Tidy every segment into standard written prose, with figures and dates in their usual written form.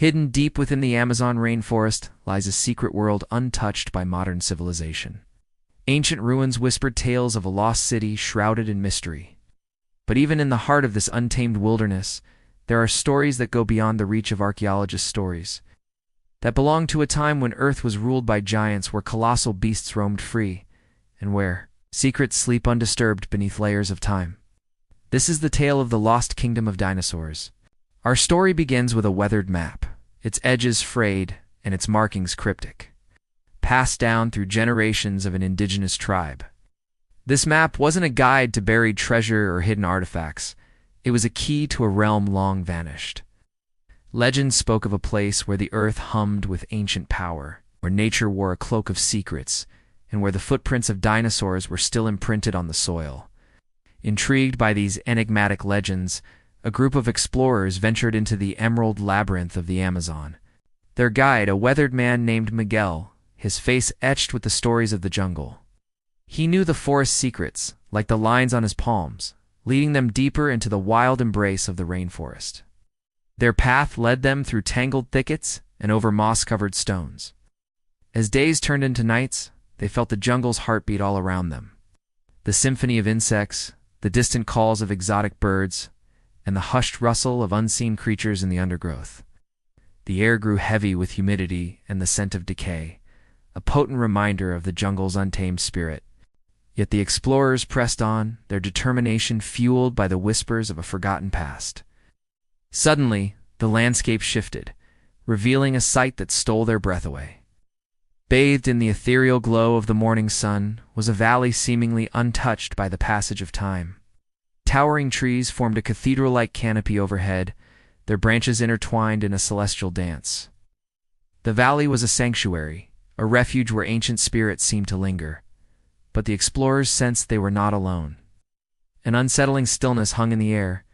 Hidden deep within the Amazon rainforest lies a secret world untouched by modern civilization. Ancient ruins whispered tales of a lost city shrouded in mystery. But even in the heart of this untamed wilderness, there are stories that go beyond the reach of archaeologists' stories, that belong to a time when Earth was ruled by giants, where colossal beasts roamed free, and where secrets sleep undisturbed beneath layers of time. This is the tale of the lost kingdom of dinosaurs. Our story begins with a weathered map, its edges frayed and its markings cryptic, passed down through generations of an indigenous tribe. This map wasn't a guide to buried treasure or hidden artifacts. It was a key to a realm long vanished. Legends spoke of a place where the earth hummed with ancient power, where nature wore a cloak of secrets, and where the footprints of dinosaurs were still imprinted on the soil. Intrigued by these enigmatic legends, a group of explorers ventured into the emerald labyrinth of the Amazon. Their guide, a weathered man named Miguel, his face etched with the stories of the jungle. He knew the forest's secrets, like the lines on his palms, leading them deeper into the wild embrace of the rainforest. Their path led them through tangled thickets and over moss-covered stones. As days turned into nights, they felt the jungle's heartbeat all around them. The symphony of insects, the distant calls of exotic birds, and the hushed rustle of unseen creatures in the undergrowth. The air grew heavy with humidity and the scent of decay, a potent reminder of the jungle's untamed spirit. Yet the explorers pressed on, their determination fueled by the whispers of a forgotten past. Suddenly, the landscape shifted, revealing a sight that stole their breath away. Bathed in the ethereal glow of the morning sun was a valley seemingly untouched by the passage of time. Towering trees formed a cathedral-like canopy overhead, their branches intertwined in a celestial dance. The valley was a sanctuary, a refuge where ancient spirits seemed to linger. But the explorers sensed they were not alone. An unsettling stillness hung in the air,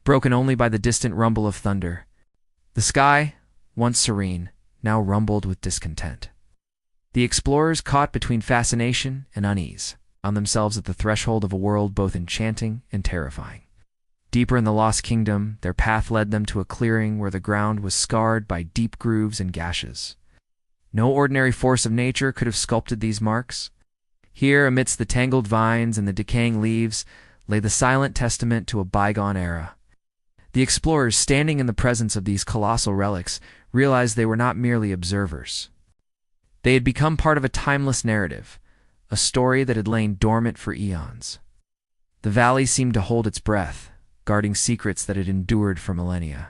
broken only by the distant rumble of thunder. The sky, once serene, now rumbled with discontent. The explorers, caught between fascination and unease, found themselves at the threshold of a world both enchanting and terrifying. Deeper in the Lost Kingdom, their path led them to a clearing where the ground was scarred by deep grooves and gashes. No ordinary force of nature could have sculpted these marks. Here, amidst the tangled vines and the decaying leaves, lay the silent testament to a bygone era. The explorers, standing in the presence of these colossal relics, realized they were not merely observers. They had become part of a timeless narrative, a story that had lain dormant for eons. The valley seemed to hold its breath, guarding secrets that had endured for millennia.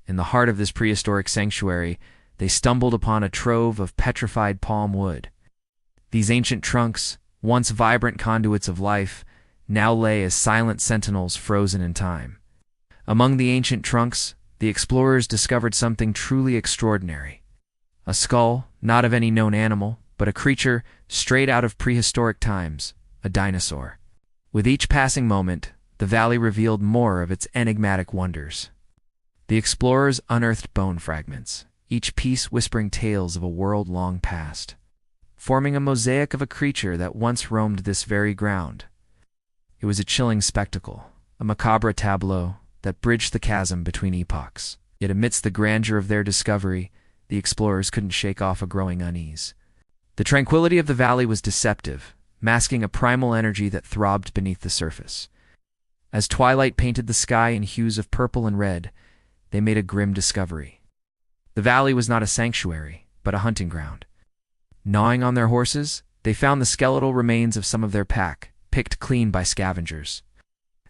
In the heart of this prehistoric sanctuary, they stumbled upon a trove of petrified palm wood. These ancient trunks, once vibrant conduits of life, now lay as silent sentinels frozen in time. Among the ancient trunks, the explorers discovered something truly extraordinary. A skull, not of any known animal, but a creature straight out of prehistoric times, a dinosaur. With each passing moment, the valley revealed more of its enigmatic wonders. The explorers unearthed bone fragments, each piece whispering tales of a world long past, forming a mosaic of a creature that once roamed this very ground. It was a chilling spectacle, a macabre tableau that bridged the chasm between epochs. Yet amidst the grandeur of their discovery, the explorers couldn't shake off a growing unease. The tranquility of the valley was deceptive, masking a primal energy that throbbed beneath the surface. As twilight painted the sky in hues of purple and red, they made a grim discovery. The valley was not a sanctuary, but a hunting ground. Gnawing on their horses, they found the skeletal remains of some of their pack, picked clean by scavengers.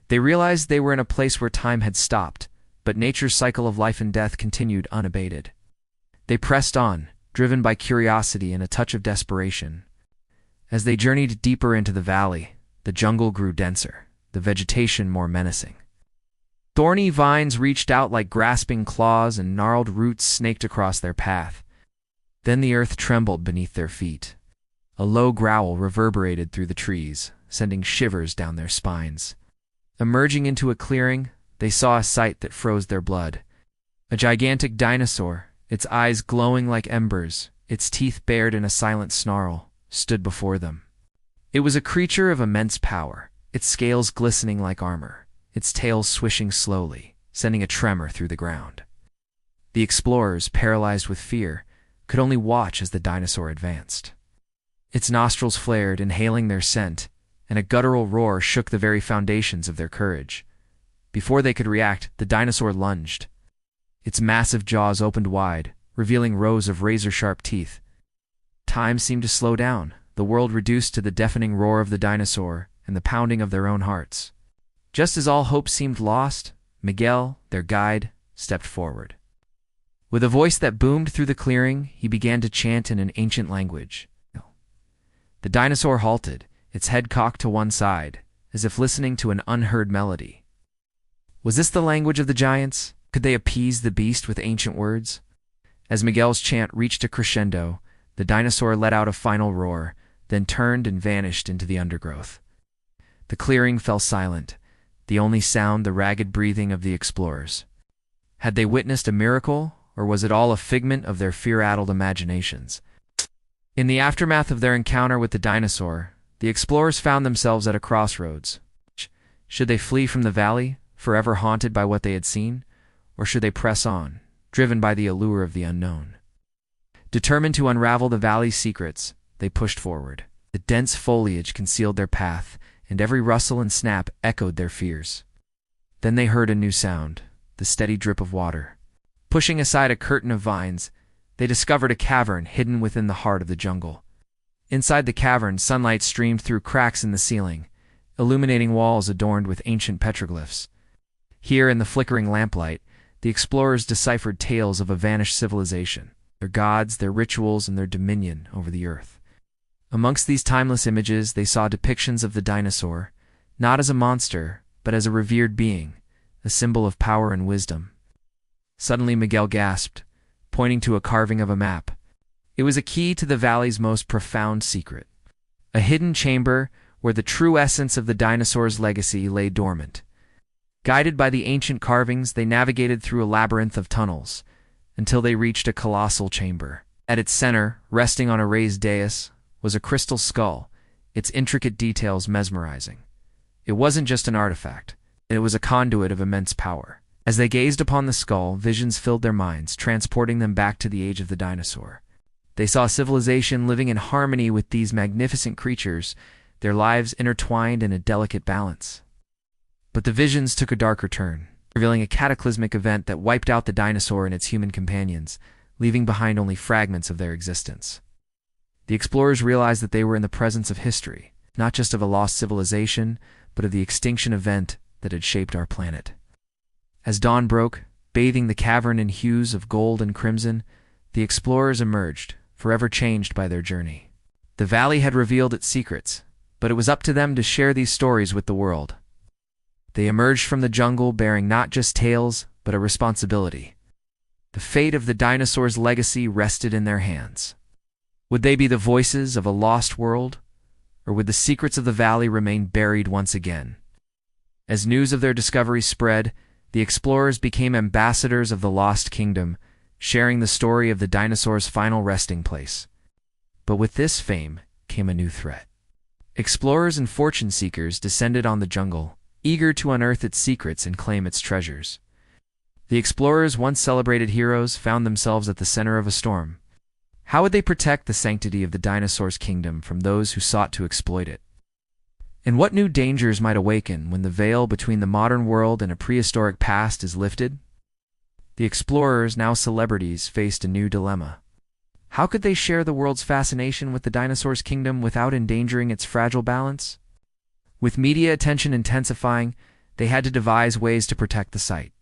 They realized they were in a place where time had stopped, but nature's cycle of life and death continued unabated. They pressed on, driven by curiosity and a touch of desperation. As they journeyed deeper into the valley, the jungle grew denser, the vegetation more menacing. Thorny vines reached out like grasping claws and gnarled roots snaked across their path. Then the earth trembled beneath their feet. A low growl reverberated through the trees, sending shivers down their spines. Emerging into a clearing, they saw a sight that froze their blood. A gigantic dinosaur, its eyes glowing like embers, its teeth bared in a silent snarl, stood before them. It was a creature of immense power, its scales glistening like armor, its tail swishing slowly, sending a tremor through the ground. The explorers, paralyzed with fear, could only watch as the dinosaur advanced. Its nostrils flared, inhaling their scent, and a guttural roar shook the very foundations of their courage. Before they could react, the dinosaur lunged. Its massive jaws opened wide, revealing rows of razor-sharp teeth. Time seemed to slow down, the world reduced to the deafening roar of the dinosaur and the pounding of their own hearts. Just as all hope seemed lost, Miguel, their guide, stepped forward. With a voice that boomed through the clearing, he began to chant in an ancient language. The dinosaur halted, its head cocked to one side, as if listening to an unheard melody. Was this the language of the giants? Could they appease the beast with ancient words? As Miguel's chant reached a crescendo, the dinosaur let out a final roar, then turned and vanished into the undergrowth. The clearing fell silent, the only sound the ragged breathing of the explorers. Had they witnessed a miracle, or was it all a figment of their fear-addled imaginations? In the aftermath of their encounter with the dinosaur, the explorers found themselves at a crossroads. Should they flee from the valley, forever haunted by what they had seen, or should they press on, driven by the allure of the unknown? Determined to unravel the valley's secrets, they pushed forward. The dense foliage concealed their path, and every rustle and snap echoed their fears. Then they heard a new sound, the steady drip of water. Pushing aside a curtain of vines, they discovered a cavern hidden within the heart of the jungle. Inside the cavern, sunlight streamed through cracks in the ceiling, illuminating walls adorned with ancient petroglyphs. Here, in the flickering lamplight, the explorers deciphered tales of a vanished civilization, their gods, their rituals, and their dominion over the earth. Amongst these timeless images, they saw depictions of the dinosaur, not as a monster, but as a revered being, a symbol of power and wisdom. Suddenly Miguel gasped, pointing to a carving of a map. It was a key to the valley's most profound secret, a hidden chamber where the true essence of the dinosaur's legacy lay dormant. Guided by the ancient carvings, they navigated through a labyrinth of tunnels, until they reached a colossal chamber. At its center, resting on a raised dais, was a crystal skull, its intricate details mesmerizing. It wasn't just an artifact, it was a conduit of immense power. As they gazed upon the skull, visions filled their minds, transporting them back to the age of the dinosaur. They saw civilization living in harmony with these magnificent creatures, their lives intertwined in a delicate balance. But the visions took a darker turn, revealing a cataclysmic event that wiped out the dinosaur and its human companions, leaving behind only fragments of their existence. The explorers realized that they were in the presence of history, not just of a lost civilization, but of the extinction event that had shaped our planet. As dawn broke, bathing the cavern in hues of gold and crimson, the explorers emerged, forever changed by their journey. The valley had revealed its secrets, but it was up to them to share these stories with the world. They emerged from the jungle bearing not just tales, but a responsibility. The fate of the dinosaur's legacy rested in their hands. Would they be the voices of a lost world, or would the secrets of the valley remain buried once again? As news of their discovery spread, the explorers became ambassadors of the lost kingdom, sharing the story of the dinosaur's final resting place. But with this fame came a new threat. Explorers and fortune seekers descended on the jungle, eager to unearth its secrets and claim its treasures. The explorers, once celebrated heroes, found themselves at the center of a storm. How would they protect the sanctity of the dinosaur's kingdom from those who sought to exploit it? And what new dangers might awaken when the veil between the modern world and a prehistoric past is lifted? The explorers, now celebrities, faced a new dilemma. How could they share the world's fascination with the dinosaur's kingdom without endangering its fragile balance? With media attention intensifying, they had to devise ways to protect the site,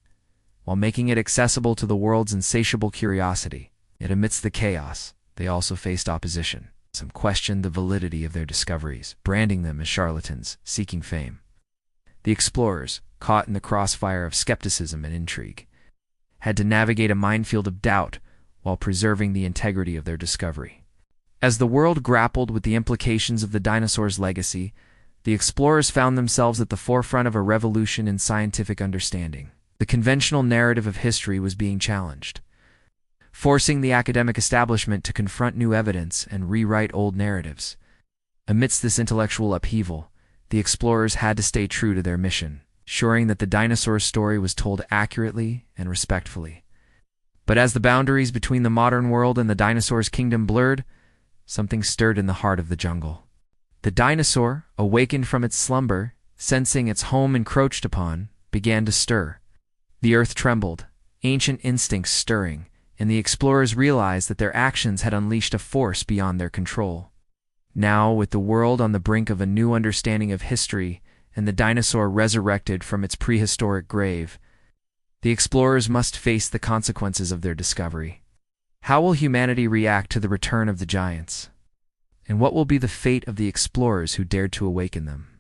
while making it accessible to the world's insatiable curiosity. Yet amidst the chaos, they also faced opposition. Some questioned the validity of their discoveries, branding them as charlatans seeking fame. The explorers, caught in the crossfire of skepticism and intrigue, had to navigate a minefield of doubt while preserving the integrity of their discovery. As the world grappled with the implications of the dinosaur's legacy, the explorers found themselves at the forefront of a revolution in scientific understanding. The conventional narrative of history was being challenged, forcing the academic establishment to confront new evidence and rewrite old narratives. Amidst this intellectual upheaval, the explorers had to stay true to their mission, ensuring that the dinosaur story was told accurately and respectfully. But as the boundaries between the modern world and the dinosaurs' kingdom blurred, something stirred in the heart of the jungle. The dinosaur, awakened from its slumber, sensing its home encroached upon, began to stir. The earth trembled, ancient instincts stirring, and the explorers realized that their actions had unleashed a force beyond their control. Now, with the world on the brink of a new understanding of history and the dinosaur resurrected from its prehistoric grave, the explorers must face the consequences of their discovery. How will humanity react to the return of the giants? And what will be the fate of the explorers who dared to awaken them?